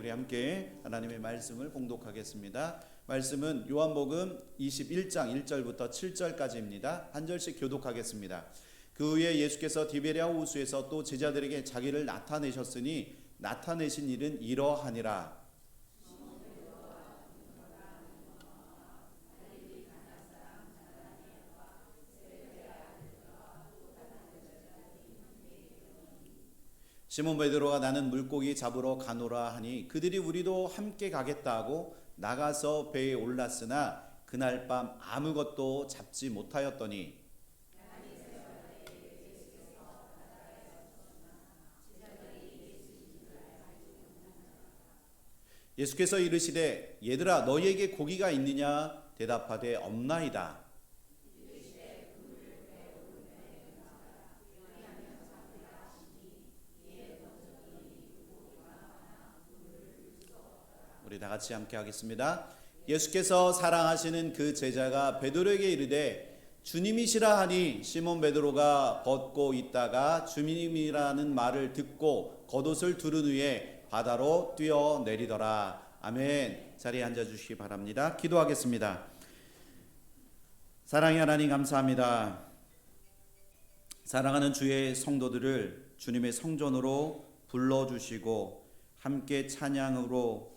우리 함께 하나님의 말씀을 봉독하겠습니다. 말씀은 요한복음 21장 1절부터 7절까지입니다. 한 절씩 교독하겠습니다. 그 후에 예수께서 디베랴 호수에서 또 제자들에게 자기를 나타내셨으니 나타내신 일은 이러하니라. 시몬 베드로가 나는 물고기 잡으러 가노라 하니 그들이 우리도 함께 가겠다 하고 나가서 배에 올랐으나 그날 밤 아무것도 잡지 못하였더니 예수께서 이르시되 얘들아 너희에게 고기가 있느냐 대답하되 없나이다. 우리 다 같이 함께 하겠습니다. 예수께서 사랑하시는 그 제자가 베드로에게 이르되 주님이시라 하니 시몬 베드로가 걷고 있다가 주님이라는 말을 듣고 겉옷을 두른 후에 바다로 뛰어내리더라. 아멘. 자리에 앉아 주시기 바랍니다. 기도하겠습니다. 사랑의 하나님 감사합니다. 사랑하는 주의 성도들을 주님의 성전으로 불러주시고 함께 찬양으로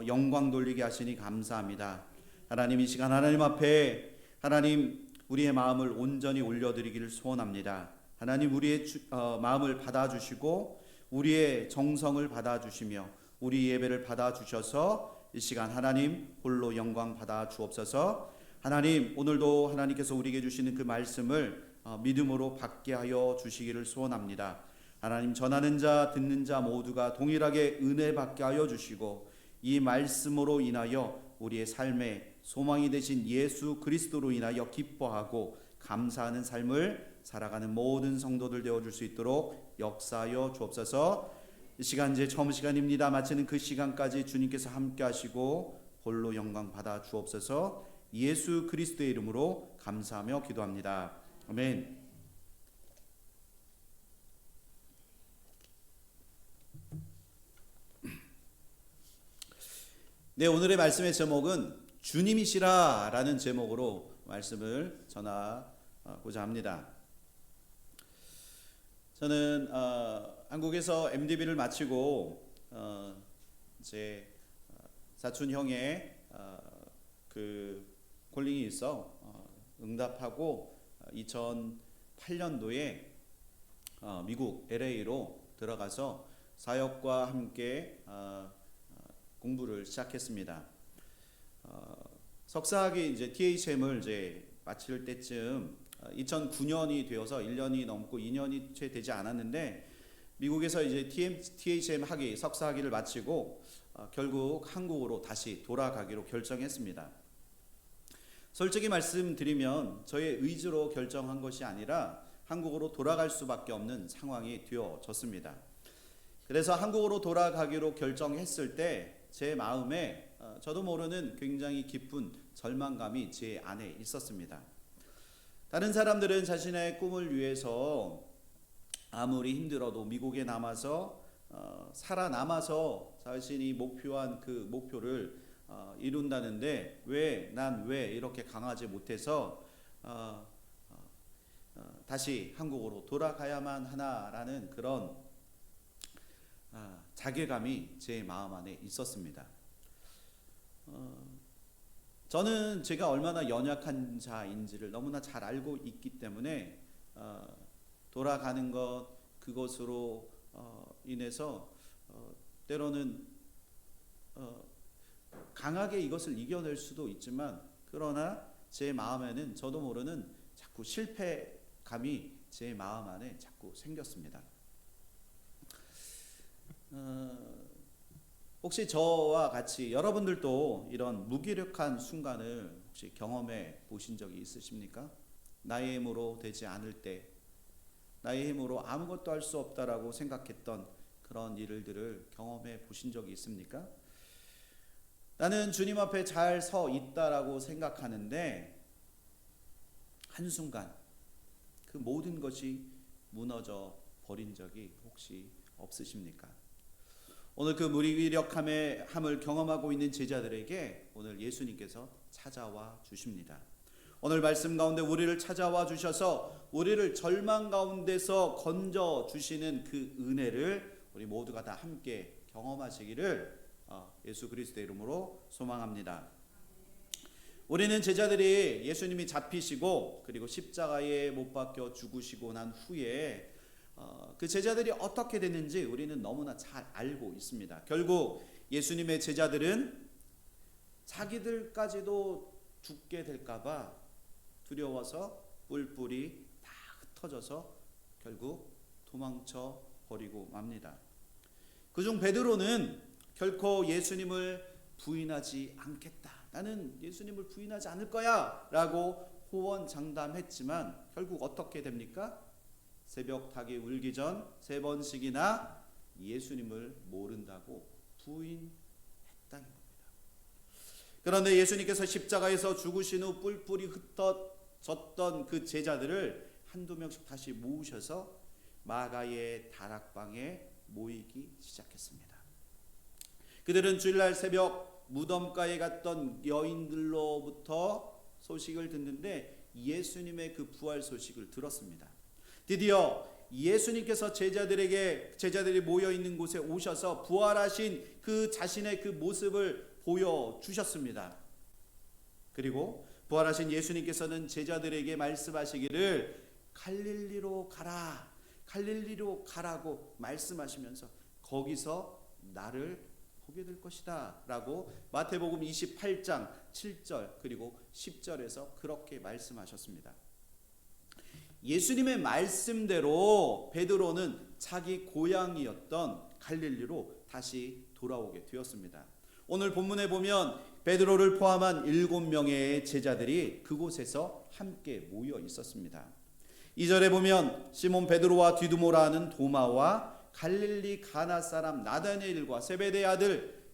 영광 돌리게 하시니 감사합니다. 하나님 이 시간 하나님 앞에 하나님 우리의 마음을 온전히 올려드리기를 소원합니다. 하나님 우리의 마음을 받아주시고 우리의 정성을 받아주시며 우리 예배를 받아주셔서 이 시간 하나님 홀로 영광 받아 주옵소서. 하나님 오늘도 하나님께서 우리에게 주시는 그 말씀을 믿음으로 받게 하여 주시기를 소원합니다. 하나님 전하는 자 듣는 자 모두가 동일하게 은혜 받게 하여 주시고 이 말씀으로 인하여 우리의 삶의 소망이 되신 예수 그리스도로 인하여 기뻐하고 감사하는 삶을 살아가는 모든 성도들 되어줄 수 있도록 역사하여 주옵소서. 이 시간 이제 처음 시간입니다. 마치는 그 시간까지 주님께서 함께 하시고 홀로 영광 받아 주옵소서. 예수 그리스도의 이름으로 감사하며 기도합니다. 아멘. 네, 오늘의 말씀의 제목은 주님이시라 라는 제목으로 말씀을 전하고자 합니다. 저는 한국에서 MDB를 마치고 제 사촌 형의 그 콜링이 있어 응답하고 2008년도에 미국 LA로 들어가서 사역과 함께 공부를 시작했습니다. 석사학위 이제 THM을 이제 마칠 때쯤 2009년이 되어서 1년이 넘고 2년이 채 되지 않았는데 미국에서 이제 THM 학위 석사학위를 마치고 결국 한국으로 다시 돌아가기로 결정했습니다. 솔직히 말씀드리면 저의 의지로 결정한 것이 아니라 한국으로 돌아갈 수밖에 없는 상황이 되어졌습니다. 그래서 한국으로 돌아가기로 결정했을 때 제 마음에 저도 모르는 굉장히 깊은 절망감이 제 안에 있었습니다. 다른 사람들은 자신의 꿈을 위해서 아무리 힘들어도 미국에 남아서 살아남아서 자신이 목표한 그 목표를 이룬다는데 난 왜 이렇게 강하지 못해서 다시 한국으로 돌아가야만 하나라는 그런 자괴감이 제 마음 안에 있었습니다. 저는 제가 얼마나 연약한 자인지를 너무나 잘 알고 있기 때문에 돌아가는 것 그것으로 인해서 때로는 강하게 이것을 이겨낼 수도 있지만 그러나 제 마음에는 저도 모르는 자꾸 실패감이 제 마음 안에 자꾸 생겼습니다. 혹시 저와 같이 여러분들도 이런 무기력한 순간을 혹시 경험해 보신 적이 있으십니까? 나의 힘으로 되지 않을 때, 나의 힘으로 아무것도 할 수 없다라고 생각했던 그런 일들을 경험해 보신 적이 있습니까? 나는 주님 앞에 잘 서 있다라고 생각하는데 한순간 그 모든 것이 무너져 버린 적이 혹시 없으십니까? 오늘 그 무기력함을 경험하고 있는 제자들에게 오늘 예수님께서 찾아와 주십니다. 오늘 말씀 가운데 우리를 찾아와 주셔서 우리를 절망 가운데서 건져 주시는 그 은혜를 우리 모두가 다 함께 경험하시기를 예수 그리스도의 이름으로 소망합니다. 우리는 제자들이 예수님이 잡히시고 그리고 십자가에 못 박혀 죽으시고 난 후에 그 제자들이 어떻게 됐는지 우리는 너무나 잘 알고 있습니다. 결국 예수님의 제자들은 자기들까지도 죽게 될까봐 두려워서 뿔뿔이 다 흩어져서 결국 도망쳐 버리고 맙니다. 그중 베드로는 결코 예수님을 부인하지 않겠다. 나는 예수님을 부인하지 않을 거야 라고 호언장담했지만 결국 어떻게 됩니까? 새벽 닭이 울기 전 3번씩이나 예수님을 모른다고 부인했다는 겁니다. 그런데 예수님께서 십자가에서 죽으신 후 뿔뿔이 흩어졌던 그 제자들을 한두 명씩 다시 모으셔서 마가의 다락방에 모이기 시작했습니다. 그들은 주일날 새벽 무덤가에 갔던 여인들로부터 소식을 듣는데 예수님의 그 부활 소식을 들었습니다. 드디어 예수님께서 제자들이 모여 있는 곳에 오셔서 부활하신 그 자신의 그 모습을 보여주셨습니다. 그리고 부활하신 예수님께서는 제자들에게 말씀하시기를 갈릴리로 가라, 갈릴리로 가라고 말씀하시면서 거기서 나를 보게 될 것이다 라고 마태복음 28장 7절 그리고 10절에서 그렇게 말씀하셨습니다. 예수님의 말씀대로 베드로는 자기 고향이었던 갈릴리로 다시 돌아오게 되었습니다. 오늘 본문에 보면 베드로를 포함한 7명의 제자들이 그곳에서 함께 모여 있었습니다. 2절에 보면 시몬 베드로와 디두모라 하는 도마와 갈릴리 가나 사람 나다나엘과 세베대의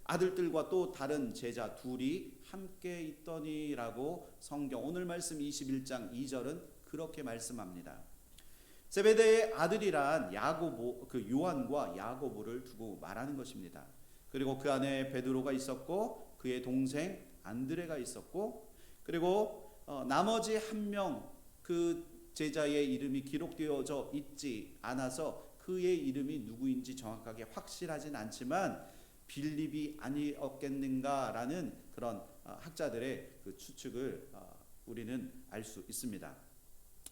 아들들과 또 다른 제자 둘이 함께 있더니라고 성경 오늘 말씀 21장 2절은 그렇게 말씀합니다. 세베대의 아들이란 요한과 야고보를 두고 말하는 것입니다. 그리고 그 안에 베드로가 있었고 그의 동생 안드레가 있었고 그리고 나머지 한 명 그 제자의 이름이 기록되어져 있지 않아서 그의 이름이 누구인지 정확하게 확실하진 않지만 빌립이 아니었겠는가라는 그런 학자들의 그 추측을 우리는 알 수 있습니다.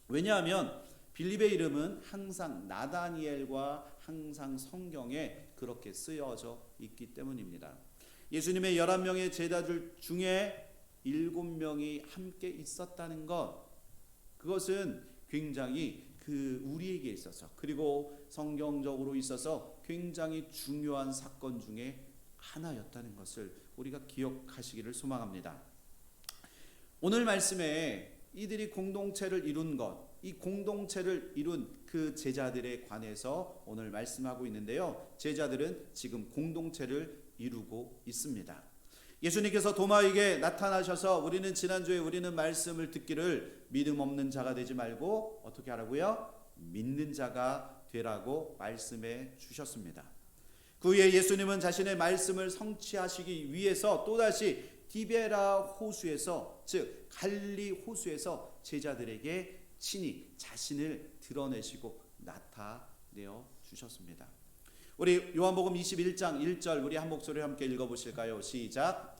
왜냐하면 빌립의 이름은 항상 나다니엘과 항상 성경에 그렇게 쓰여져 있기 때문입니다. 예수님의 11명의 제자들 중에 7명이 함께 있었다는 것, 그것은 굉장히 우리에게 있어서 그리고 성경적으로 있어서 굉장히 중요한 사건 중에 하나였다는 것을 우리가 기억하시기를 소망합니다. 오늘 말씀에 이들이 공동체를 이룬 것, 이 공동체를 이룬 그 제자들에 관해서 오늘 말씀하고 있는데요. 제자들은 지금 공동체를 이루고 있습니다. 예수님께서 도마에게 나타나셔서 우리는 말씀을 듣기를 믿음 없는 자가 되지 말고 어떻게 하라고요? 믿는 자가 되라고 말씀해 주셨습니다. 그 후에 예수님은 자신의 말씀을 성취하시기 위해서 또다시 디베라 호수에서 즉 갈릴리 호수에서 제자들에게 친히 자신을 드러내시고 나타내어 주셨습니다. 우리 요한복음 21장 1절 우리 한 목소리로 함께 읽어보실까요? 시작.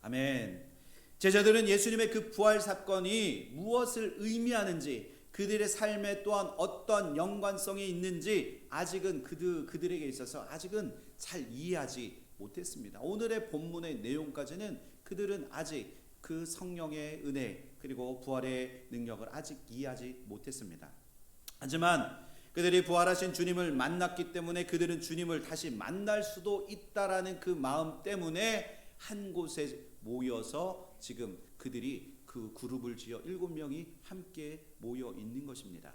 아멘. 제자들은 예수님의 그 부활 사건이 무엇을 의미하는지 그들의 삶에 또한 어떤 연관성이 있는지 아직은 그들에게 있어서 아직은 잘 이해하지 못했습니다. 오늘의 본문의 내용까지는 그들은 아직 그 성령의 은혜 그리고 부활의 능력을 아직 이해하지 못했습니다. 하지만 그들이 부활하신 주님을 만났기 때문에 그들은 주님을 다시 만날 수도 있다라는 그 마음 때문에 한 곳에 모여서 지금 그들이 그 그룹을 지어 7명이 함께 모여 있는 것입니다.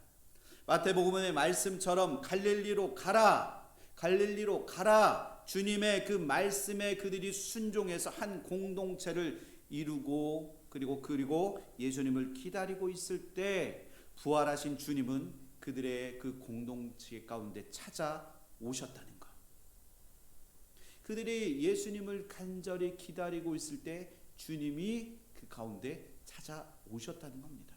마태복음의 말씀처럼 갈릴리로 가라, 갈릴리로 가라, 주님의 그 말씀에 그들이 순종해서 한 공동체를 이루고 그리고 예수님을 기다리고 있을 때 부활하신 주님은 그들의 그 공동체 가운데 찾아오셨다는 것. 그들이 예수님을 간절히 기다리고 있을 때 주님이 그 가운데 찾아오셨다는 겁니다.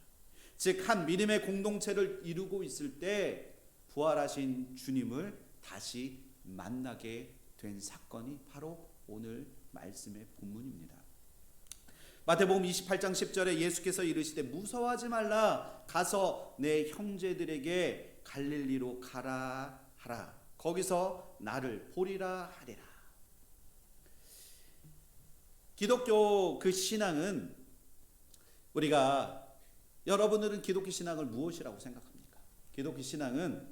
즉 한 믿음의 공동체를 이루고 있을 때 부활하신 주님을 다시 만나게 된 사건이 바로 오늘 말씀의 본문입니다. 마태복음 28장 10절에 예수께서 이르시되 무서워하지 말라 가서 내 형제들에게 갈릴리로 가라 하라. 거기서 나를 보리라 하리라. 기독교 그 신앙은 우리가 여러분들은 기독교 신앙을 무엇이라고 생각합니까? 기독교 신앙은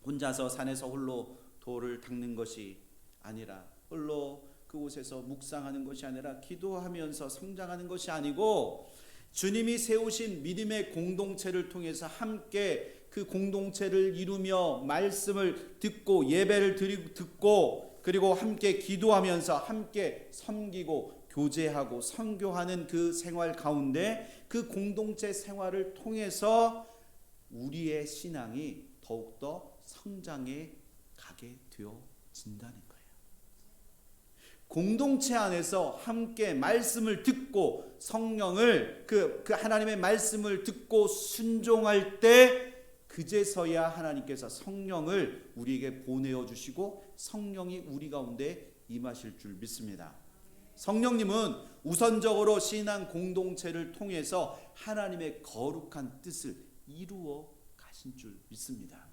혼자서 산에서 홀로 돌을 닦는 것이 아니라 홀로 그곳에서 묵상하는 것이 아니라 기도하면서 성장하는 것이 아니고 주님이 세우신 믿음의 공동체를 통해서 함께 그 공동체를 이루며 말씀을 듣고 예배를 듣고 그리고 함께 기도하면서 함께 섬기고 교제하고 선교하는 그 생활 가운데 그 공동체 생활을 통해서 우리의 신앙이 더욱더 성장해 가게 되어진다는 거예요. 공동체 안에서 함께 말씀을 듣고 성령을 그 하나님의 말씀을 듣고 순종할 때 그제서야 하나님께서 성령을 우리에게 보내어 주시고 성령이 우리 가운데 임하실 줄 믿습니다. 성령님은 우선적으로 신앙 공동체를 통해서 하나님의 거룩한 뜻을 이루어 가신 줄 믿습니다.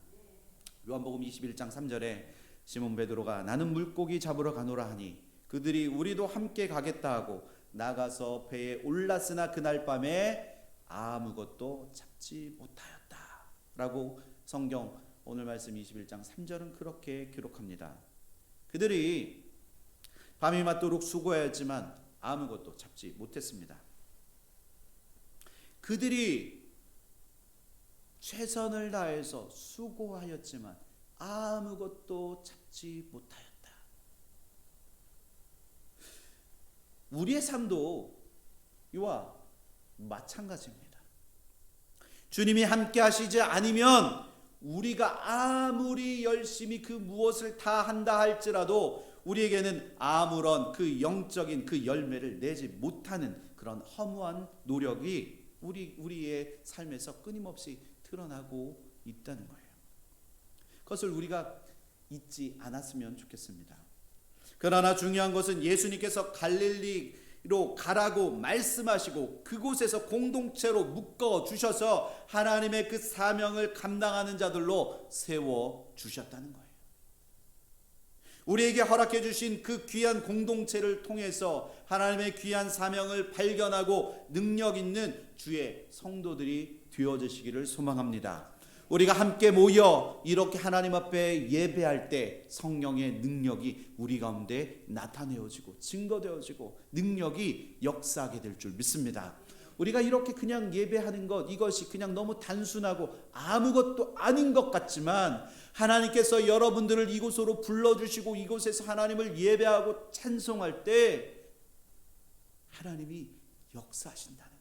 요한복음 21장 3절에 시몬 베드로가 나는 물고기 잡으러 가노라 하니 그들이 우리도 함께 가겠다 하고 나가서 배에 올랐으나 그날 밤에 아무것도 잡지 못하였다 라고 성경 오늘 말씀 21장 3절은 그렇게 기록합니다. 그들이 밤이 맞도록 수고하였지만 아무것도 잡지 못했습니다. 그들이 최선을 다해서 수고하였지만 아무것도 잡지 못하였다. 우리의 삶도 이와 마찬가지입니다. 주님이 함께 하시지 않으면 우리가 아무리 열심히 그 무엇을 다 한다 할지라도 우리에게는 아무런 그 영적인 그 열매를 내지 못하는 그런 허무한 노력이 우리의 삶에서 끊임없이 드러나고 있다는 거예요. 그것을 우리가 잊지 않았으면 좋겠습니다. 그러나 중요한 것은 예수님께서 갈릴리로 가라고 말씀하시고 그곳에서 공동체로 묶어 주셔서 하나님의 그 사명을 감당하는 자들로 세워 주셨다는 거예요. 우리에게 허락해 주신 그 귀한 공동체를 통해서 하나님의 귀한 사명을 발견하고 능력 있는 주의 성도들이 되어지시기를 소망합니다. 우리가 함께 모여 이렇게 하나님 앞에 예배할 때 성령의 능력이 우리 가운데 나타내어지고 증거되어지고 능력이 역사하게 될 줄 믿습니다. 우리가 이렇게 그냥 예배하는 것 이것이 그냥 너무 단순하고 아무것도 아닌 것 같지만 하나님께서 여러분들을 이곳으로 불러주시고 이곳에서 하나님을 예배하고 찬송할 때 하나님이 역사하신다는 거예요.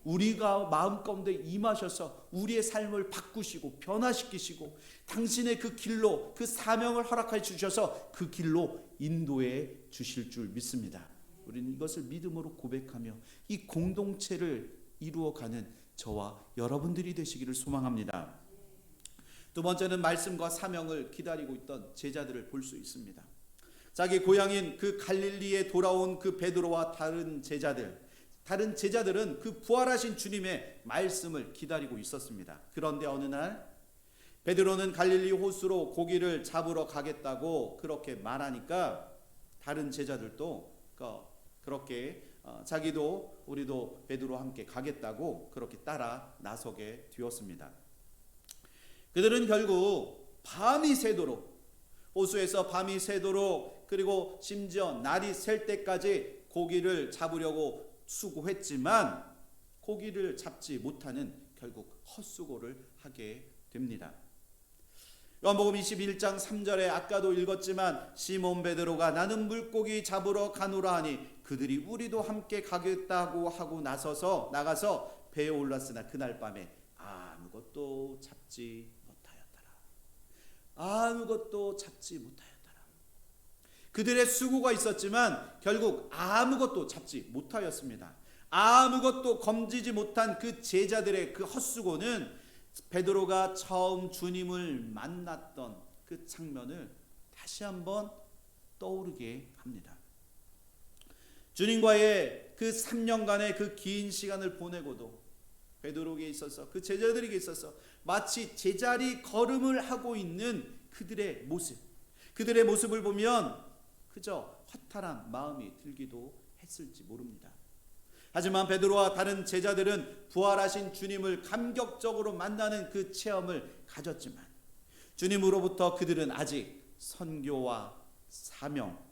우리가 마음 가운데 임하셔서 우리의 삶을 바꾸시고 변화시키시고 당신의 그 길로 그 사명을 허락해 주셔서 그 길로 인도해 주실 줄 믿습니다. 우리는 이것을 믿음으로 고백하며 이 공동체를 이루어가는 저와 여러분들이 되시기를 소망합니다. 두 번째는 말씀과 사명을 기다리고 있던 제자들을 볼 수 있습니다. 자기 고향인 그 갈릴리에 돌아온 그 베드로와 다른 제자들은 그 부활하신 주님의 말씀을 기다리고 있었습니다. 그런데 어느 날 베드로는 갈릴리 호수로 고기를 잡으러 가겠다고 그렇게 말하니까 다른 제자들도 그렇게 자기도 우리도 베드로와 함께 가겠다고 그렇게 따라 나서게 되었습니다. 그들은 결국 밤이 새도록 호수에서 밤이 새도록 그리고 심지어 날이 셀 때까지 고기를 잡으려고 수고했지만 고기를 잡지 못하는 결국 헛수고를 하게 됩니다. 요한복음 21장 3절에 아까도 읽었지만 시몬 베드로가 나는 물고기 잡으러 가노라 하니 그들이 우리도 함께 가겠다고 하고 나가서 배에 올랐으나 그날 밤에 아무것도 잡지 못하였더라. 그들의 수고가 있었지만 결국 아무것도 잡지 못하였습니다. 아무것도 건지지 못한 그 제자들의 그 헛수고는 베드로가 처음 주님을 만났던 그 장면을 다시 한번 떠오르게 합니다. 주님과의 그 3년간의 그 긴 시간을 보내고도 베드로에게 있어서 그 제자들에게 있어서 마치 제자리 걸음을 하고 있는 그들의 모습을 보면 그저 허탈한 마음이 들기도 했을지 모릅니다. 하지만 베드로와 다른 제자들은 부활하신 주님을 감격적으로 만나는 그 체험을 가졌지만 주님으로부터 그들은 아직 선교와 사명,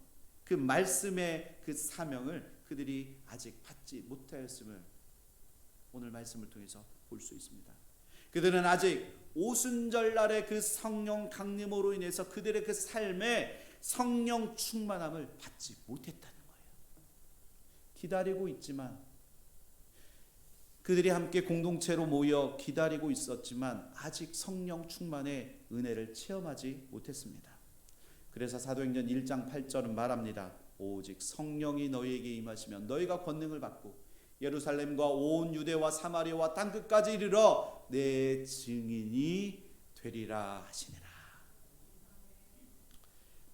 그 말씀의 그 사명을 그들이 아직 받지 못하였음을 오늘 말씀을 통해서 볼 수 있습니다. 그들은 아직 오순절날의 그 성령 강림으로 인해서 그들의 그 삶에 성령 충만함을 받지 못했다는 거예요. 기다리고 있지만 그들이 함께 공동체로 모여 기다리고 있었지만 아직 성령 충만의 은혜를 체험하지 못했습니다. 그래서 사도행전 1장 8절은 말합니다. 오직 성령이 너희에게 임하시면 너희가 권능을 받고 예루살렘과 온 유대와 사마리아와 땅끝까지 이르러 내 증인이 되리라 하시니라.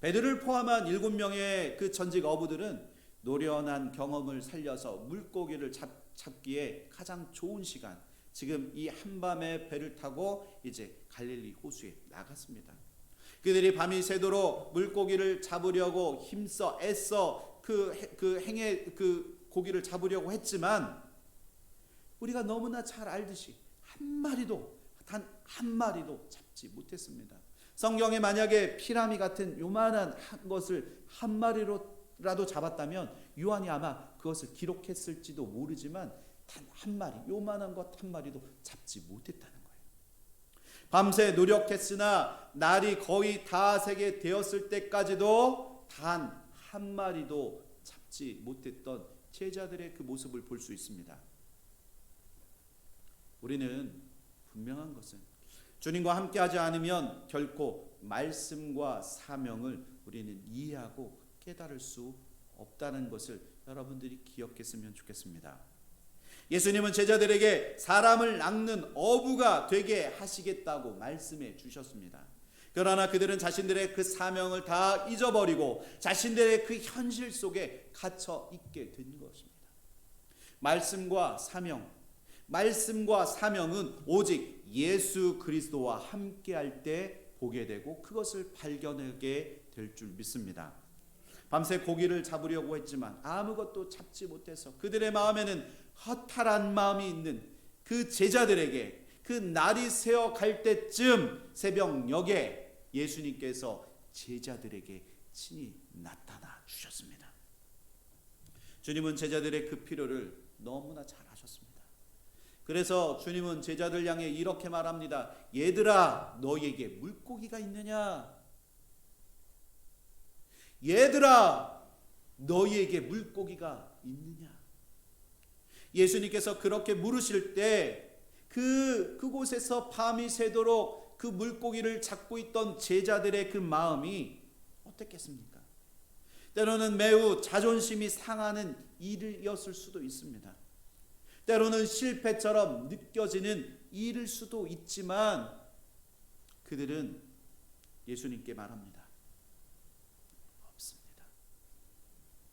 베드로를 포함한 7명의 그 전직 어부들은 노련한 경험을 살려서 물고기를 잡기에 가장 좋은 시간, 지금 이 한밤에 배를 타고 이제 갈릴리 호수에 나갔습니다. 그들이 밤이 새도록 물고기를 잡으려고 힘써 애써 그 고기를 잡으려고 했지만 우리가 너무나 잘 알듯이 단 한 마리도 잡지 못했습니다. 성경에 만약에 피라미 같은 요만한 것을 한 마리로라도 잡았다면 요한이 아마 그것을 기록했을지도 모르지만 단 한 마리, 요만한 것 한 마리도 잡지 못했다는 거예요. 밤새 노력했으나 날이 거의 다 새게 되었을 때까지도 단 한 마리도 잡지 못했던 제자들의 그 모습을 볼 수 있습니다. 우리는 분명한 것은 주님과 함께하지 않으면 결코 말씀과 사명을 우리는 이해하고 깨달을 수 없다는 것을 여러분들이 기억했으면 좋겠습니다. 예수님은 제자들에게 사람을 낚는 어부가 되게 하시겠다고 말씀해 주셨습니다. 그러나 그들은 자신들의 그 사명을 다 잊어버리고 자신들의 그 현실 속에 갇혀 있게 된 것입니다. 말씀과 사명은 오직 예수 그리스도와 함께할 때 보게 되고 그것을 발견하게 될 줄 믿습니다. 밤새 고기를 잡으려고 했지만 아무것도 잡지 못해서 그들의 마음에는 허탈한 마음이 있는 그 제자들에게 그 날이 새어 갈 때쯤 새벽녘에 예수님께서 제자들에게 친히 나타나 주셨습니다. 주님은 제자들의 그 필요를 너무나 잘 아셨습니다. 그래서 주님은 제자들 향해 이렇게 말합니다. 얘들아, 너희에게 물고기가 있느냐? 얘들아, 너희에게 물고기가 있느냐? 예수님께서 그렇게 물으실 때 그곳에서 밤이 새도록 그 물고기를 잡고 있던 제자들의 그 마음이 어땠겠습니까? 때로는 매우 자존심이 상하는 일이었을 수도 있습니다. 때로는 실패처럼 느껴지는 일일 수도 있지만 그들은 예수님께 말합니다. 없습니다.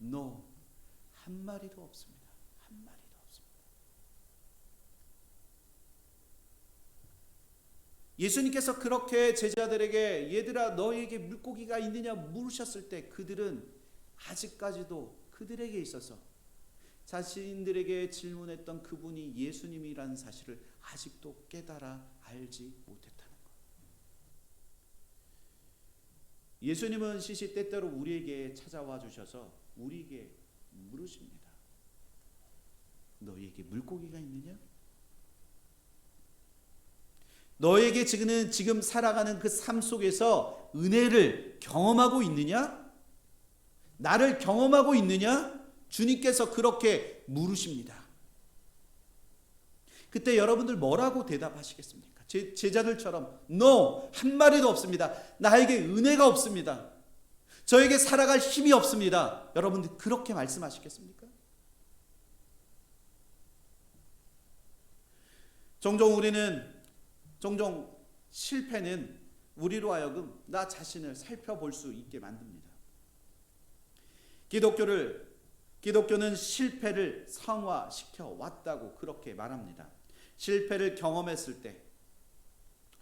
No, 한 마리도 없습니다. 한 마리도 없습니다. 예수님께서 그렇게 제자들에게 얘들아 너희에게 물고기가 있느냐 물으셨을 때 그들은 아직까지도 그들에게 있어서 자신들에게 질문했던 그분이 예수님이라는 사실을 아직도 깨달아 알지 못했다는 것. 예수님은 시시때때로 우리에게 찾아와 주셔서 우리에게 물으십니다. 너희에게 물고기가 있느냐? 너에게 지금 살아가는 그 삶 속에서 은혜를 경험하고 있느냐? 나를 경험하고 있느냐? 주님께서 그렇게 물으십니다. 그때 여러분들 뭐라고 대답하시겠습니까? 제자들처럼 No! 한 마디도 없습니다. 나에게 은혜가 없습니다. 저에게 살아갈 힘이 없습니다. 여러분들 그렇게 말씀하시겠습니까? 종종 실패는 우리로 하여금 나 자신을 살펴볼 수 있게 만듭니다. 기독교는 실패를 성화시켜 왔다고 그렇게 말합니다. 실패를 경험했을 때,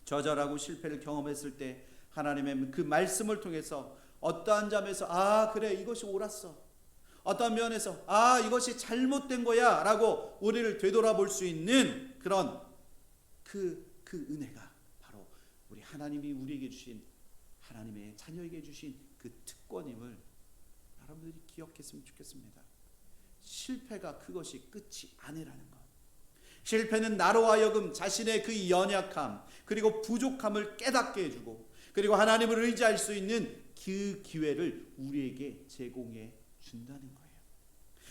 좌절하고 실패를 경험했을 때 하나님의 그 말씀을 통해서 어떠한 점에서 그래 이것이 옳았어, 어떠한 면에서 이것이 잘못된 거야 라고 우리를 되돌아볼 수 있는 그런 그 은혜가 바로 우리 하나님이 우리에게 주신, 하나님의 자녀에게 주신 그 특권임을 여러분들이 기억했으면 좋겠습니다. 실패가 그것이 끝이 아니라는 것. 실패는 나로 하여금 자신의 그 연약함 그리고 부족함을 깨닫게 해주고, 그리고 하나님을 의지할 수 있는 그 기회를 우리에게 제공해 준다는 거예요.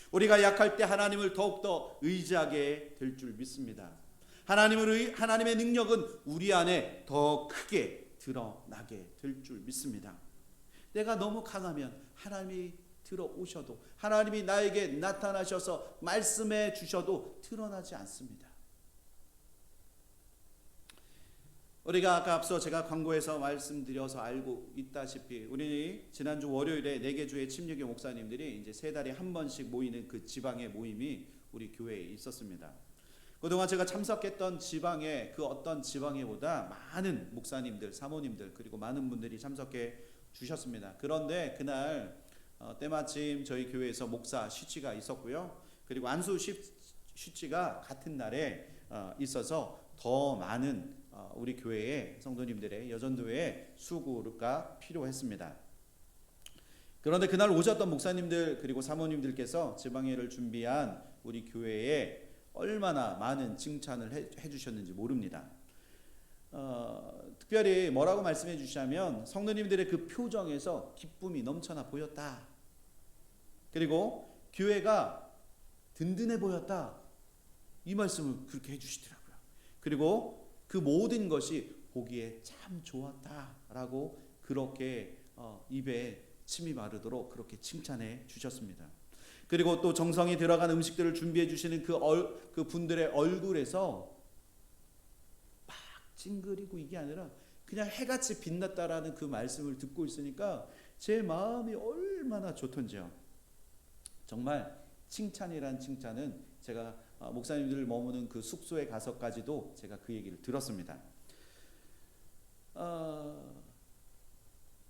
우리가 약할 때 하나님을 더욱더 의지하게 될 줄 믿습니다. 하나님의 능력은 우리 안에 더 크게 드러나게 될 줄 믿습니다. 내가 너무 강하면 하나님이 들어오셔도, 하나님이 나에게 나타나셔서 말씀해 주셔도 드러나지 않습니다. 우리가 아까 앞서 제가 광고에서 말씀드려서 알고 있다시피 우리 지난주 월요일에 4개 주의 침례교 목사님들이 이제 3달에 한 번씩 모이는 그 지방의 모임이 우리 교회에 있었습니다. 그동안 제가 참석했던 지방에 그 어떤 지방에보다 많은 목사님들, 사모님들 그리고 많은 분들이 참석해 주셨습니다. 그런데 그날 때마침 저희 교회에서 목사 쉬치가 있었고요. 그리고 안수 쉬치가 같은 날에 있어서 더 많은 우리 교회의 성도님들의 여전도의 수고가 필요했습니다. 그런데 그날 오셨던 목사님들 그리고 사모님들께서 지방회를 준비한 우리 교회에 얼마나 많은 칭찬을 해주셨는지 모릅니다. 특별히 뭐라고 말씀해 주시냐면 성도님들의 그 표정에서 기쁨이 넘쳐나 보였다. 그리고 교회가 든든해 보였다. 이 말씀을 그렇게 해주시더라고요. 그리고 그 모든 것이 보기에 참 좋았다라고 그렇게 입에 침이 마르도록 그렇게 칭찬해 주셨습니다. 그리고 또 정성이 들어간 음식들을 준비해 주시는 그 분들의 얼굴에서 막 찡그리고 이게 아니라 그냥 해같이 빛났다라는 그 말씀을 듣고 있으니까 제 마음이 얼마나 좋던지요. 정말 칭찬이란 칭찬은 제가 목사님들 머무는 그 숙소에 가서까지도 제가 그 얘기를 들었습니다.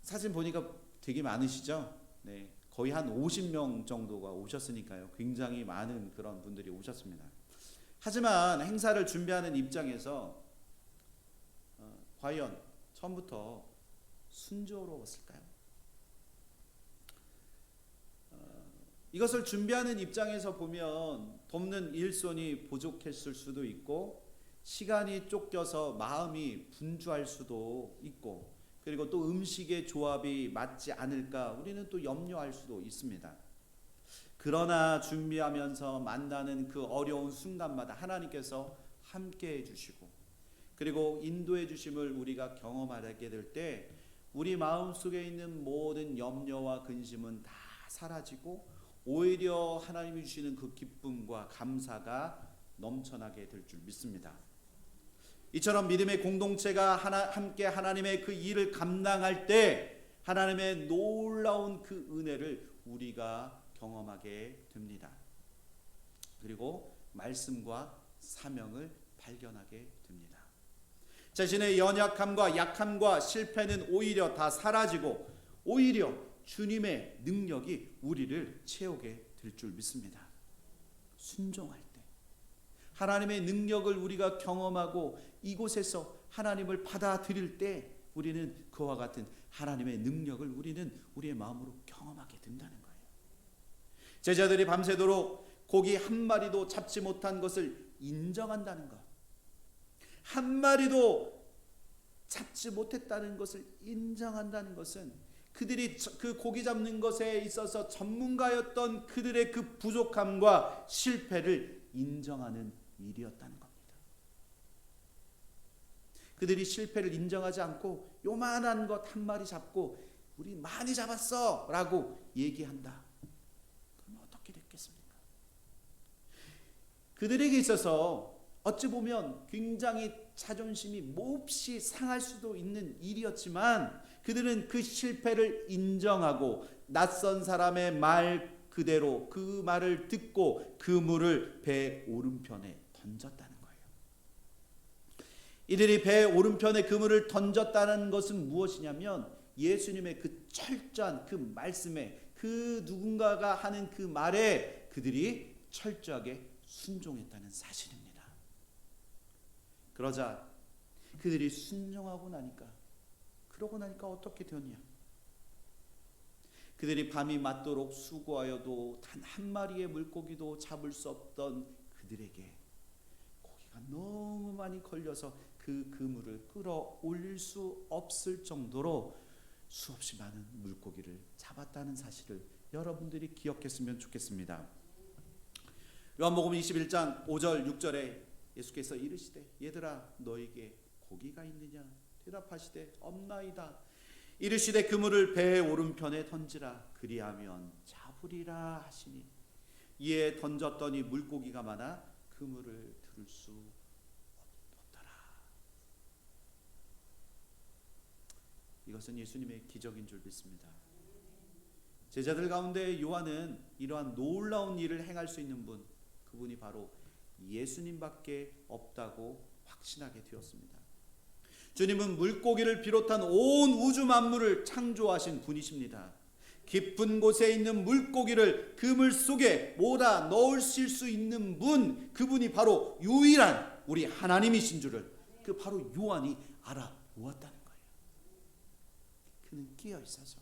사진 보니까 되게 많으시죠? 네, 거의 한 50명 정도가 오셨으니까요. 굉장히 많은 그런 분들이 오셨습니다. 하지만 행사를 준비하는 입장에서 과연 처음부터 순조로웠을까요? 이것을 준비하는 입장에서 보면 돕는 일손이 부족했을 수도 있고, 시간이 쫓겨서 마음이 분주할 수도 있고, 그리고 또 음식의 조합이 맞지 않을까 우리는 또 염려할 수도 있습니다. 그러나 준비하면서 만나는 그 어려운 순간마다 하나님께서 함께 해주시고 그리고 인도해 주심을 우리가 경험하게 될 때 우리 마음속에 있는 모든 염려와 근심은 다 사라지고 오히려 하나님이 주시는 그 기쁨과 감사가 넘쳐나게 될 줄 믿습니다. 이처럼 믿음의 공동체가 함께 하나님의 그 일을 감당할 때 하나님의 놀라운 그 은혜를 우리가 경험하게 됩니다. 그리고 말씀과 사명을 발견하게 됩니다. 자신의 연약함과 약함과 실패는 오히려 다 사라지고 오히려 주님의 능력이 우리를 채우게 될 줄 믿습니다. 순종할 때 하나님의 능력을 우리가 경험하고 이곳에서 하나님을 받아들일 때 우리는 그와 같은 하나님의 능력을 우리는 우리의 마음으로 경험하게 된다는 거예요. 제자들이 밤새도록 고기 한 마리도 잡지 못한 것을 인정한다는 것, 한 마리도 잡지 못했다는 것을 인정한다는 것은 그들이 그 고기 잡는 것에 있어서 전문가였던 그들의 그 부족함과 실패를 인정하는 일이었다는 겁니다. 그들이 실패를 인정하지 않고 요만한 것 한 마리 잡고 우리 많이 잡았어 라고 얘기한다. 그럼 어떻게 됐겠습니까? 그들에게 있어서 어찌 보면 굉장히 자존심이 몹시 상할 수도 있는 일이었지만 그들은 그 실패를 인정하고 낯선 사람의 말 그대로 그 말을 듣고 그물을 배 오른편에 던졌다는 거예요. 이들이 배 오른편에 그물을 던졌다는 것은 무엇이냐면 예수님의 그 철저한 그 말씀에 그 누군가가 하는 그 말에 그들이 철저하게 순종했다는 사실입니다. 그러자 그들이 순종하고 나니까 그러고 나니까 어떻게 되었냐? 그들이 밤이 맞도록 수고하여도 단 한 마리의 물고기도 잡을 수 없던 그들에게 고기가 너무 많이 걸려서 그 그물을 끌어올릴 수 없을 정도로 수없이 많은 물고기를 잡았다는 사실을 여러분들이 기억했으면 좋겠습니다. 요한복음 21장 5절 6절에 예수께서 이르시되 얘들아 너에게 고기가 있느냐 대답하시되 없나이다. 이르시되 그물을 배의 오른편에 던지라 그리하면 잡으리라 하시니 이에 던졌더니 물고기가 많아 그물을 들을 수 없더라. 이것은 예수님의 기적인 줄 믿습니다. 제자들 가운데 요한은 이러한 놀라운 일을 행할 수 있는 분, 그분이 바로 예수님밖에 없다고 확신하게 되었습니다. 주님은 물고기를 비롯한 온 우주 만물을 창조하신 분이십니다. 깊은 곳에 있는 물고기를 그물 속에 몰아 넣으실 수 있는 분, 그분이 바로 유일한 우리 하나님이신 줄을 그 바로 요한이 알아보았다는 거예요. 그는 끼어 있어서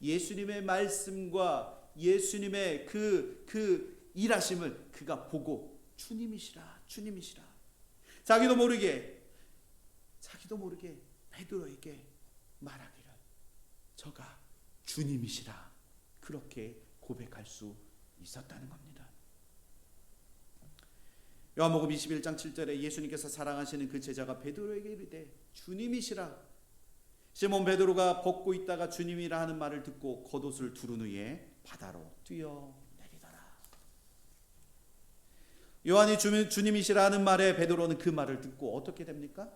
예수님의 말씀과 예수님의 그 일하심을 그가 보고 주님이시라 주님이시라 자기도 모르게 베드로에게 말하기를 저가 주님이시라 그렇게 고백할 수 있었다는 겁니다. 요한복음 21장 7절에 예수님께서 사랑하시는 그 제자가 베드로에게 이르되 주님이시라. 시몬 베드로가 벗고 있다가 주님이라 하는 말을 듣고 겉옷을 두른 후에 바다로 뛰어내리더라. 요한이 주님이시라 하는 말에 베드로는 그 말을 듣고 어떻게 됩니까?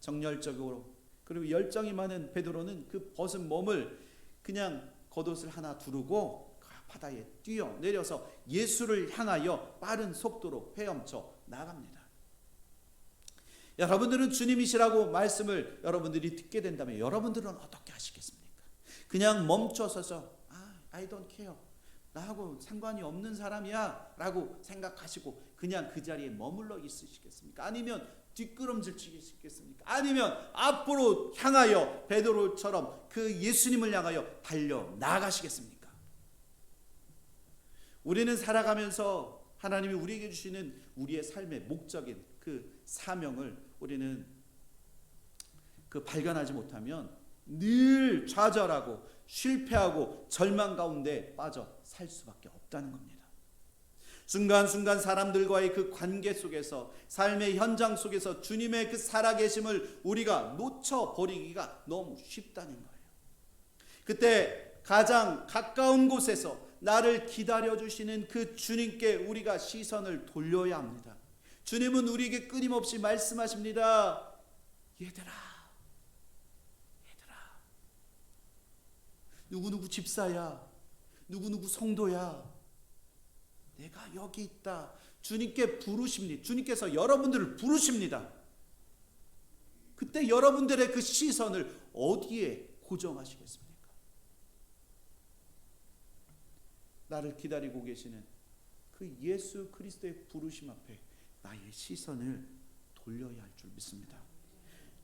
정열적으로 그리고 열정이 많은 베드로는 그 벗은 몸을 그냥 겉옷을 하나 두르고 바다에 뛰어내려서 예수를 향하여 빠른 속도로 헤엄쳐 나갑니다. 여러분들은 주님이시라고 말씀을 여러분들이 듣게 된다면 여러분들은 어떻게 하시겠습니까? 그냥 멈춰서서 I don't care, 나하고 상관이 없는 사람이야 라고 생각하시고 그냥 그 자리에 머물러 있으시겠습니까? 아니면 뒷걸음질 치시겠습니까? 아니면 앞으로 향하여 베드로처럼 그 예수님을 향하여 달려 나가시겠습니까? 우리는 살아가면서 하나님이 우리에게 주시는 우리의 삶의 목적인 그 사명을 우리는 발견하지 못하면 늘 좌절하고 실패하고 절망 가운데 빠져 살 수밖에 없다는 겁니다. 순간순간 사람들과의 그 관계 속에서 삶의 현장 속에서 주님의 그 살아계심을 우리가 놓쳐버리기가 너무 쉽다는 거예요. 그때 가장 가까운 곳에서 나를 기다려주시는 그 주님께 우리가 시선을 돌려야 합니다. 주님은 우리에게 끊임없이 말씀하십니다. 얘들아 누구누구 집사야, 누구누구 성도야, 내가 여기 있다. 주님께 부르십니다. 주님께서 여러분들을 부르십니다. 그때 여러분들의 그 시선을 어디에 고정하시겠습니까? 나를 기다리고 계시는 그 예수 그리스도의 부르심 앞에 나의 시선을 돌려야 할 줄 믿습니다.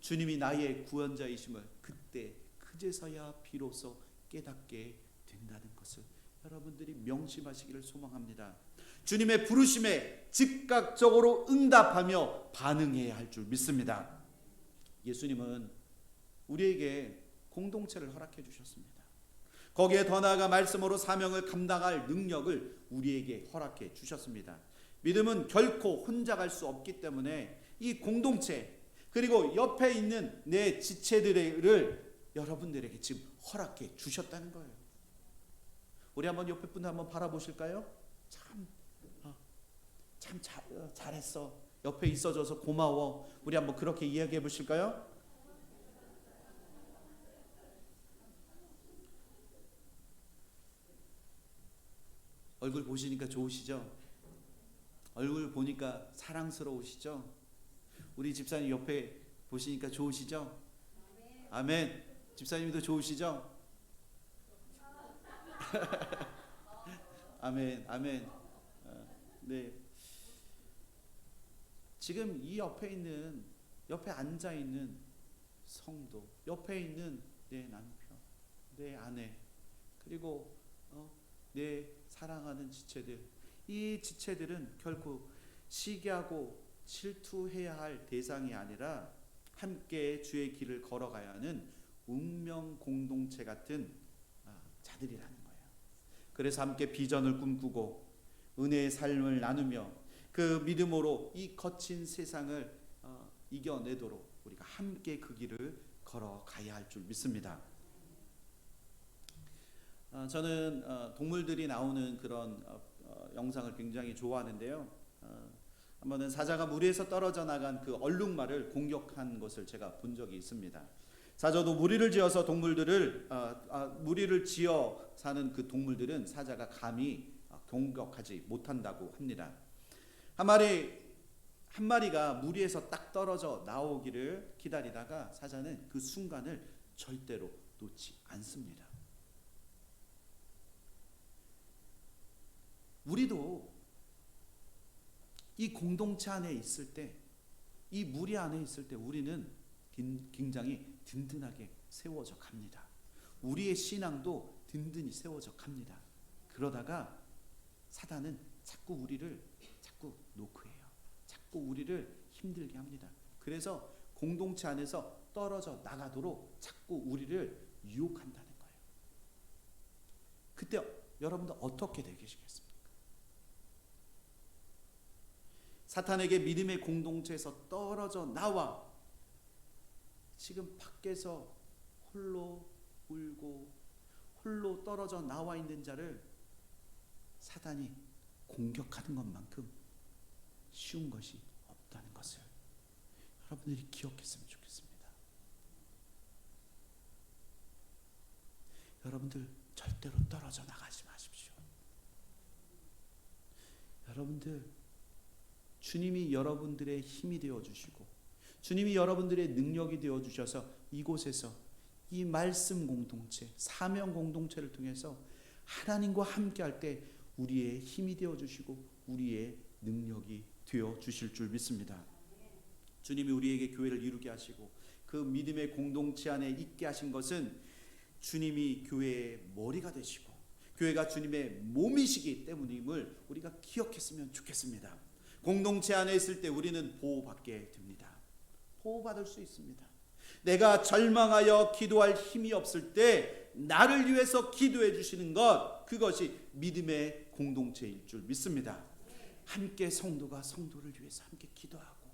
주님이 나의 구원자이심을 그때 그제서야 비로소 깨닫게 된다는 것을 여러분들이 명심하시기를 소망합니다. 주님의 부르심에 즉각적으로 응답하며 반응해야 할 줄 믿습니다. 예수님은 우리에게 공동체를 허락해 주셨습니다. 거기에 더 나아가 말씀으로 사명을 감당할 능력을 우리에게 허락해 주셨습니다. 믿음은 결코 혼자 갈 수 없기 때문에 이 공동체 그리고 옆에 있는 내 지체들을 여러분들에게 지금 허락해 주셨다는 거예요. 우리 한번 옆에 분들 한번 바라보실까요? 참 잘했어. 옆에 있어줘서 고마워. 우리 한번 그렇게 이야기해 보실까요? 얼굴 보시니까 좋으시죠? 얼굴 보니까 사랑스러우시죠? 우리 집사님 옆에 보시니까 좋으시죠? 아멘. 집사님도 좋으시죠? 아멘, 아멘. 네. 지금 이 옆에 앉아 있는 성도, 옆에 있는 내 남편, 내 아내, 그리고 내 사랑하는 지체들, 이 지체들은 결코 시기하고 질투해야 할 대상이 아니라 함께 주의 길을 걸어가야 하는 운명 공동체 같은 자들이라는 거예요. 그래서 함께 비전을 꿈꾸고 은혜의 삶을 나누며 그 믿음으로 이 거친 세상을 이겨내도록 우리가 함께 그 길을 걸어가야 할 줄 믿습니다. 저는 동물들이 나오는 그런 영상을 굉장히 좋아하는데요. 한번은 사자가 무리에서 떨어져 나간 그 얼룩말을 공격한 것을 제가 본 적이 있습니다. 사자도 무리를 지어서 무리를 지어 사는 그 동물들은 사자가 감히 공격하지 못한다고 합니다. 한 마리가 무리에서 딱 떨어져 나오기를 기다리다가 사자는 그 순간을 절대로 놓지 않습니다. 우리도 이 공동체 안에 있을 때, 이 무리 안에 있을 때 우리는 굉장히 든든하게 세워져 갑니다. 우리의 신앙도 든든히 세워져 갑니다. 그러다가 사단은 자꾸 우리를 노크해요. 자꾸 우리를 힘들게 합니다. 그래서 공동체 안에서 떨어져 나가도록 자꾸 우리를 유혹한다는 거예요. 그때 여러분들 어떻게 되시겠습니까? 사탄에게 믿음의 공동체에서 떨어져 나와 지금 밖에서 홀로 울고 홀로 떨어져 나와 있는 자를 사탄이 공격하는 것만큼 쉬운 것이 없다는 것을 여러분들이 기억했으면 좋겠습니다. 여러분들 절대로 떨어져 나가지 마십시오. 여러분들 주님이 여러분들의 힘이 되어주시고 주님이 여러분들의 능력이 되어주셔서 이곳에서 이 말씀 공동체, 사명 공동체를 통해서 하나님과 함께할 때 우리의 힘이 되어주시고 우리의 능력이 되어주실 줄 믿습니다. 주님이 우리에게 교회를 이루게 하시고 그 믿음의 공동체 안에 있게 하신 것은 주님이 교회의 머리가 되시고 교회가 주님의 몸이시기 때문임을 우리가 기억했으면 좋겠습니다. 공동체 안에 있을 때 우리는 보호받게 됩니다. 보호받을 수 있습니다. 내가 절망하여 기도할 힘이 없을 때 나를 위해서 기도해 주시는 것, 그것이 믿음의 공동체일 줄 믿습니다. 함께 성도가 성도를 위해서 함께 기도하고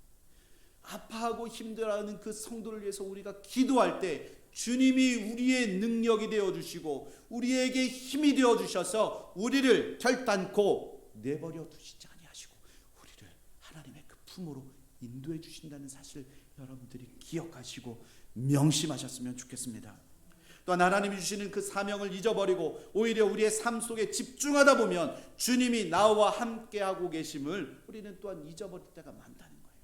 아파하고 힘들어하는 그 성도를 위해서 우리가 기도할 때 주님이 우리의 능력이 되어주시고 우리에게 힘이 되어주셔서 우리를 결단코 내버려 두시지 아니하시고 우리를 하나님의 그 품으로 인도해 주신다는 사실 여러분들이 기억하시고 명심하셨으면 좋겠습니다. 또한 하나님이 주시는 그 사명을 잊어버리고 오히려 우리의 삶 속에 집중하다 보면 주님이 나와 함께하고 계심을 우리는 또한 잊어버릴 때가 많다는 거예요.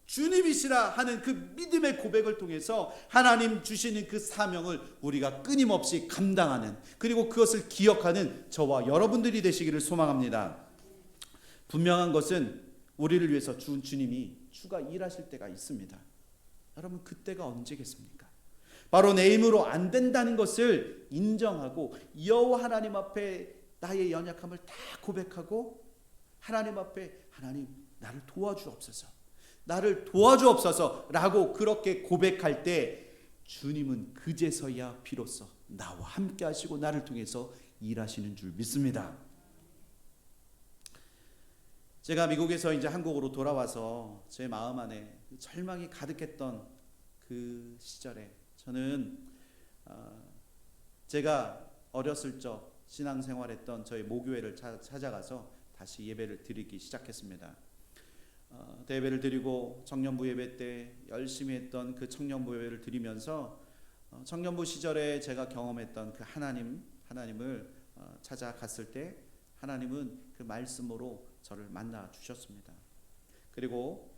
주님이시라 하는 그 믿음의 고백을 통해서 하나님 주시는 그 사명을 우리가 끊임없이 감당하는, 그리고 그것을 기억하는 저와 여러분들이 되시기를 소망합니다. 분명한 것은 우리를 위해서 주님이 추가 일하실 때가 있습니다. 여러분, 그때가 언제겠습니까? 바로 내 힘으로 안 된다는 것을 인정하고 여호와 하나님 앞에 나의 연약함을 다 고백하고 하나님 앞에 하나님 나를 도와주옵소서, 나를 도와주옵소서라고 그렇게 고백할 때 주님은 그제서야 비로소 나와 함께 하시고 나를 통해서 일하시는 줄 믿습니다. 제가 미국에서 이제 한국으로 돌아와서 제 마음 안에 절망이 가득했던 그 시절에 저는 제가 어렸을 적 신앙생활했던 저희 모교회를 찾아가서 다시 예배를 드리기 시작했습니다. 대회를 드리고 청년부 예배 때 열심히 했던 그 청년부 예배를 드리면서 청년부 시절에 제가 경험했던 그 하나님을 찾아갔을 때 하나님은 그 말씀으로 저를 만나 주셨습니다. 그리고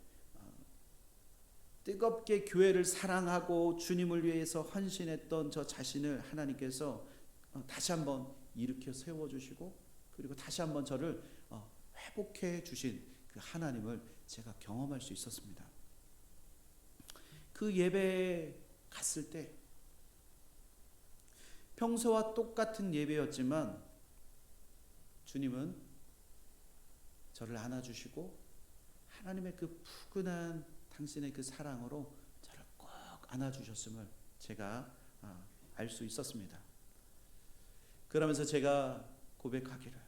뜨겁게 교회를 사랑하고 주님을 위해서 헌신했던 저 자신을 하나님께서 다시 한번 일으켜 세워주시고 그리고 다시 한번 저를 회복해 주신 그 하나님을 제가 경험할 수 있었습니다. 그 예배에 갔을 때 평소와 똑같은 예배였지만 주님은 저를 안아주시고 하나님의 그 푸근한 당신의 그 사랑으로 저를 꼭 안아주셨음을 제가 알 수 있었습니다. 그러면서 제가 고백하기를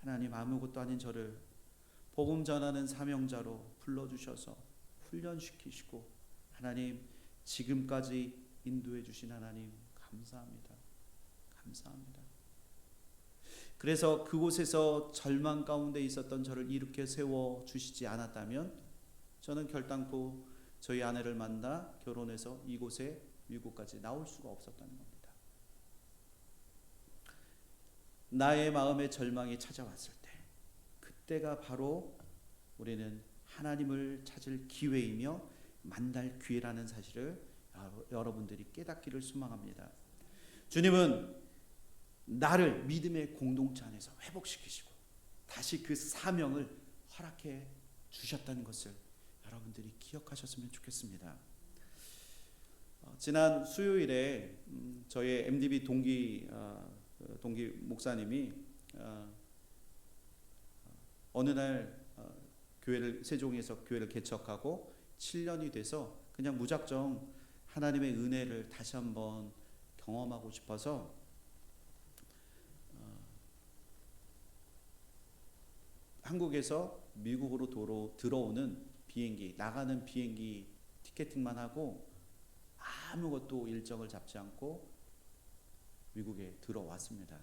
하나님 아무것도 아닌 저를 복음 전하는 사명자로 불러주셔서 훈련시키시고 하나님 지금까지 인도해 주신 하나님 감사합니다. 감사합니다. 그래서 그곳에서 절망 가운데 있었던 저를 일으켜 세워 주시지 않았다면 저는 결단코 저희 아내를 만나 결혼해서 이곳에 미국까지 나올 수가 없었다는 겁니다. 나의 마음에 절망이 찾아왔을 때 그때가 바로 우리는 하나님을 찾을 기회이며 만날 기회라는 사실을 여러분들이 깨닫기를 소망합니다. 주님은 나를 믿음의 공동체 안에서 회복시키시고 다시 그 사명을 허락해 주셨다는 것을 여러분들이 기억하셨으면 좋겠습니다. 지난 수요일에 저의 MDB 동기 목사님이 어느 날 교회를 세종에서 교회를 개척하고 7년이 돼서 그냥 무작정 하나님의 은혜를 다시 한번 경험하고 싶어서 한국에서 미국으로 들어오는 비행기, 나가는 비행기 티켓팅만 하고 아무것도 일정을 잡지 않고 미국에 들어왔습니다.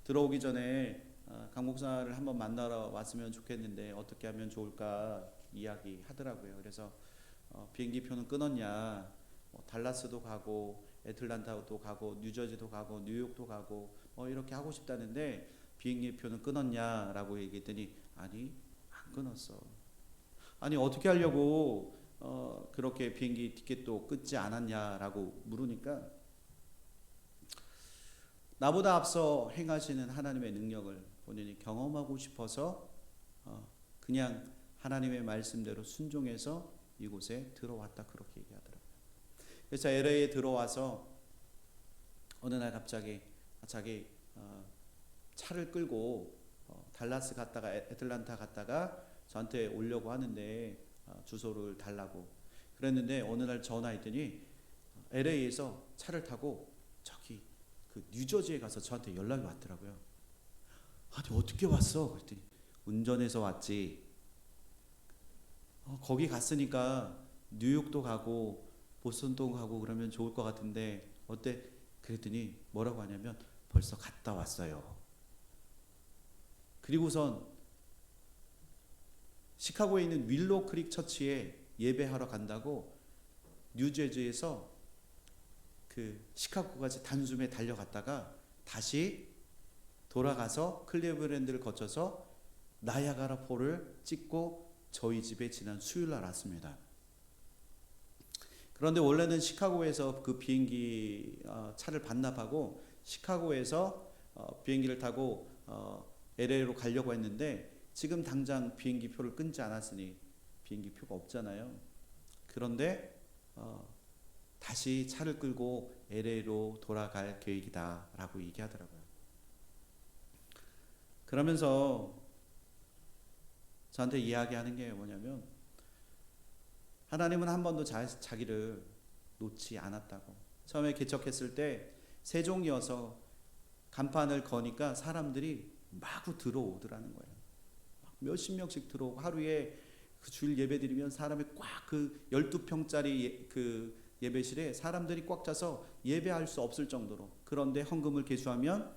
들어오기 전에 강 목사를 한번 만나러 왔으면 좋겠는데 어떻게 하면 좋을까 이야기하더라고요. 그래서 비행기 표는 끊었냐, 달라스도 가고 애틀란타도 가고 뉴저지도 가고 뉴욕도 가고 이렇게 하고 싶다는데 비행기 표는 끊었냐라고 얘기했더니 아니 안 끊었어. 아니 어떻게 하려고 그렇게 비행기 티켓도 끊지 않았냐라고 물으니까 나보다 앞서 행하시는 하나님의 능력을 본인이 경험하고 싶어서 그냥 하나님의 말씀대로 순종해서 이곳에 들어왔다 그렇게 얘기하더라고요. 그래서 LA에 들어와서 어느 날 갑자기 자기 차를 끌고 달라스 갔다가 애틀란타 갔다가 저한테 오려고 하는데 주소를 달라고 그랬는데 어느 날 전화했더니 LA에서 차를 타고 저기 그 뉴저지에 가서 저한테 연락이 왔더라고요. 아니 어떻게 왔어? 그랬더니 운전해서 왔지. 거기 갔으니까 뉴욕도 가고 보스턴도 가고 그러면 좋을 것 같은데 어때? 그랬더니 뭐라고 하냐면 벌써 갔다 왔어요. 그리고선 시카고에 있는 윌로우 크릭 처치에 예배하러 간다고 뉴저지에서 그 시카고까지 단숨에 달려갔다가 다시 돌아가서 클리브랜드를 거쳐서 나야가라 폴을 찍고 저희 집에 지난 수요일 날 왔습니다. 그런데 원래는 시카고에서 그 비행기 차를 반납하고 시카고에서 비행기를 타고 LA로 가려고 했는데 지금 당장 비행기 표를 끊지 않았으니 비행기 표가 없잖아요. 그런데 다시 차를 끌고 LA로 돌아갈 계획이다 라고 얘기하더라고요. 그러면서 저한테 이야기하는 게 뭐냐면 하나님은 한 번도 자기를 놓지 않았다고. 처음에 개척했을 때 세종이어서 간판을 거니까 사람들이 마구 들어오더라는 거예요. 몇십 명씩 들어오고 하루에 그 주일 예배 드리면 사람이 꽉 그 12평짜리 그 예배실에 사람들이 꽉 차서 예배할 수 없을 정도로. 그런데 헌금을 계수하면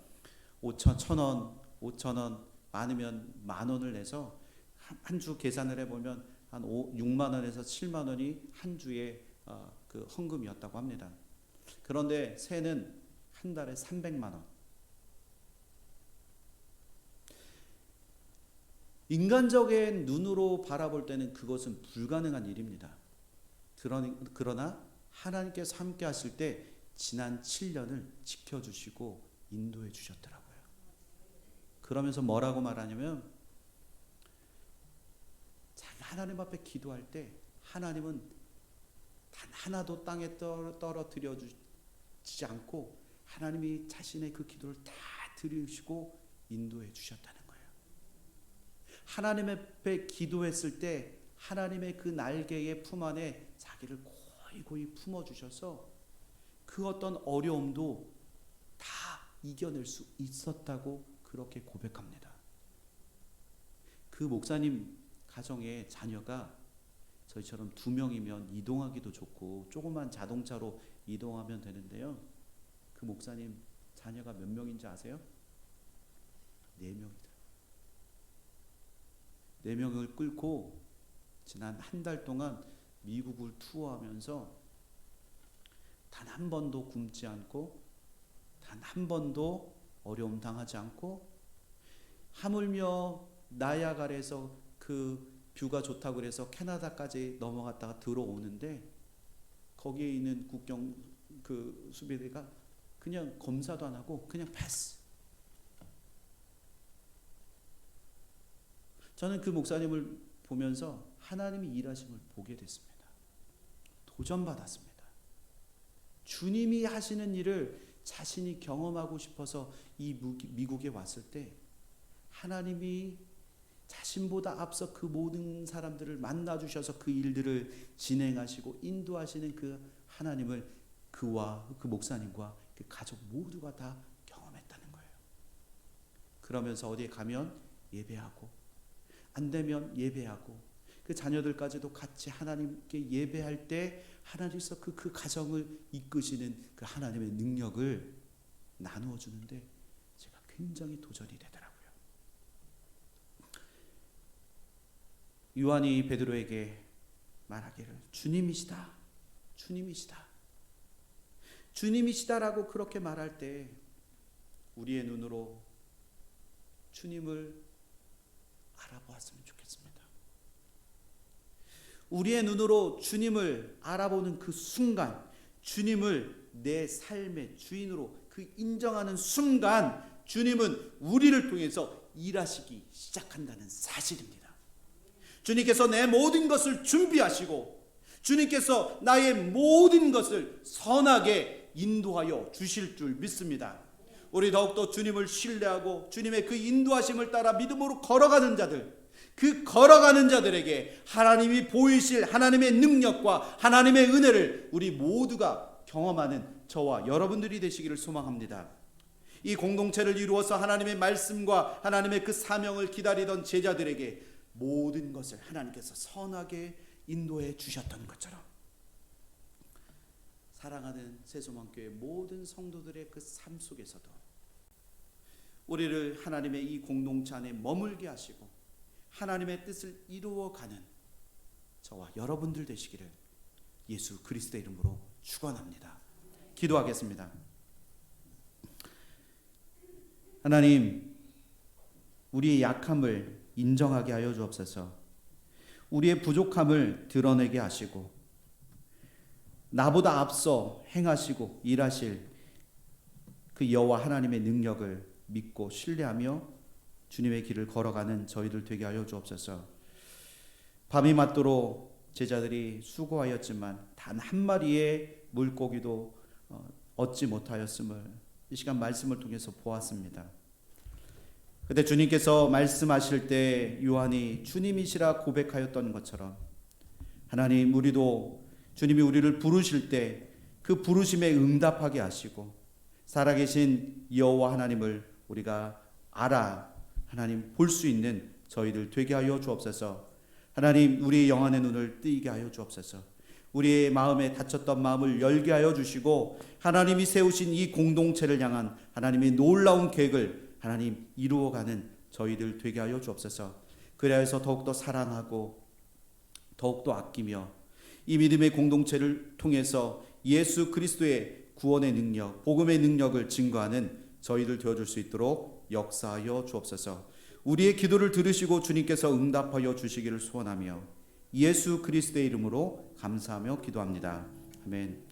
1,000원, 5,000원, 많으면 10,000원을 내서 한 주 계산을 해보면 한 6만 원에서 7만 원이 한 주에 그 헌금이었다고 합니다. 그런데 새는 한 달에 300만 원. 인간적인 눈으로 바라볼 때는 그것은 불가능한 일입니다. 그러나 하나님께서 함께 하실 때 지난 7년을 지켜주시고 인도해 주셨더라고요. 그러면서 뭐라고 말하냐면 자기가 하나님 앞에 기도할 때 하나님은 단 하나도 땅에 떨어뜨려 주지 않고 하나님이 자신의 그 기도를 다 들으시고 인도해 주셨다는 거예요. 하나님 앞에 기도했을 때 하나님의 그 날개의 품 안에 자기를 고이 품어주셔서 그 어떤 어려움도 다 이겨낼 수 있었다고 그렇게 고백합니다. 그 목사님 가정에 자녀가 저희처럼 2명이면 이동하기도 좋고 조그만 자동차로 이동하면 되는데요. 그 목사님 자녀가 몇 명인지 아세요? 4명이다. 4명을 끌고 지난 한 달 동안 미국을 투어하면서 단 한 번도 굶지 않고 단 한 번도 어려움 당하지 않고 하물며 나야가라에서 그 뷰가 좋다고 그래서 캐나다까지 넘어갔다가 들어오는데 거기에 있는 국경 그 수비대가 그냥 검사도 안 하고 그냥 패스. 저는 그 목사님을 보면서 하나님이 일하심을 보게 됐습니다. 도전받았습니다. 주님이 하시는 일을 자신이 경험하고 싶어서 이 미국에 왔을 때 하나님이 자신보다 앞서 그 모든 사람들을 만나주셔서 그 일들을 진행하시고 인도하시는 그 하나님을 그와 그 목사님과 그 가족 모두가 다 경험했다는 거예요. 그러면서 어디에 가면 예배하고 안 되면 예배하고 그 자녀들까지도 같이 하나님께 예배할 때 하나님께서 그 가정을 이끄시는 그 하나님의 능력을 나누어 주는데 제가 굉장히 도전이 되더라고요. 요한이 베드로에게 말하기를 주님이시다, 주님이시다, 주님이시다라고 그렇게 말할 때 우리의 눈으로 주님을 알아보았으면 좋겠습니다. 우리의 눈으로 주님을 알아보는 그 순간, 주님을 내 삶의 주인으로 그 인정하는 순간 주님은 우리를 통해서 일하시기 시작한다는 사실입니다. 주님께서 내 모든 것을 준비하시고 주님께서 나의 모든 것을 선하게 인도하여 주실 줄 믿습니다. 우리 더욱더 주님을 신뢰하고 주님의 그 인도하심을 따라 믿음으로 걸어가는 자들, 그 걸어가는 자들에게 하나님이 보이실 하나님의 능력과 하나님의 은혜를 우리 모두가 경험하는 저와 여러분들이 되시기를 소망합니다. 이 공동체를 이루어서 하나님의 말씀과 하나님의 그 사명을 기다리던 제자들에게 모든 것을 하나님께서 선하게 인도해 주셨던 것처럼 사랑하는 새소망교회 모든 성도들의 그 삶 속에서도 우리를 하나님의 이 공동체 안에 머물게 하시고 하나님의 뜻을 이루어가는 저와 여러분들 되시기를 예수 그리스도의 이름으로 축원합니다. 기도하겠습니다. 하나님, 우리의 약함을 인정하게 하여 주옵소서. 우리의 부족함을 드러내게 하시고 나보다 앞서 행하시고 일하실 그 여호와 하나님의 능력을 믿고 신뢰하며 주님의 길을 걸어가는 저희들 되게 하여 주옵소서. 밤이 맞도록 제자들이 수고하였지만 단 한 마리의 물고기도 얻지 못하였음을 이 시간 말씀을 통해서 보았습니다. 그때 주님께서 말씀하실 때 요한이 주님이시라 고백하였던 것처럼 하나님, 우리도 주님이 우리를 부르실 때 그 부르심에 응답하게 하시고 살아계신 여호와 하나님을 우리가 알아 하나님 볼 수 있는 저희들 되게 하여 주옵소서. 하나님, 우리의 영안의 눈을 뜨이게 하여 주옵소서. 우리의 마음에 닫혔던 마음을 열게 하여 주시고 하나님이 세우신 이 공동체를 향한 하나님의 놀라운 계획을 하나님 이루어가는 저희들 되게 하여 주옵소서. 그래서 더욱더 사랑하고 더욱더 아끼며 이 믿음의 공동체를 통해서 예수 그리스도의 구원의 능력, 복음의 능력을 증거하는 저희들 되어줄 수 있도록 역사하여 주옵소서. 우리의 기도를 들으시고 주님께서 응답하여 주시기를 소원하며 예수 그리스도의 이름으로 감사하며 기도합니다. 아멘.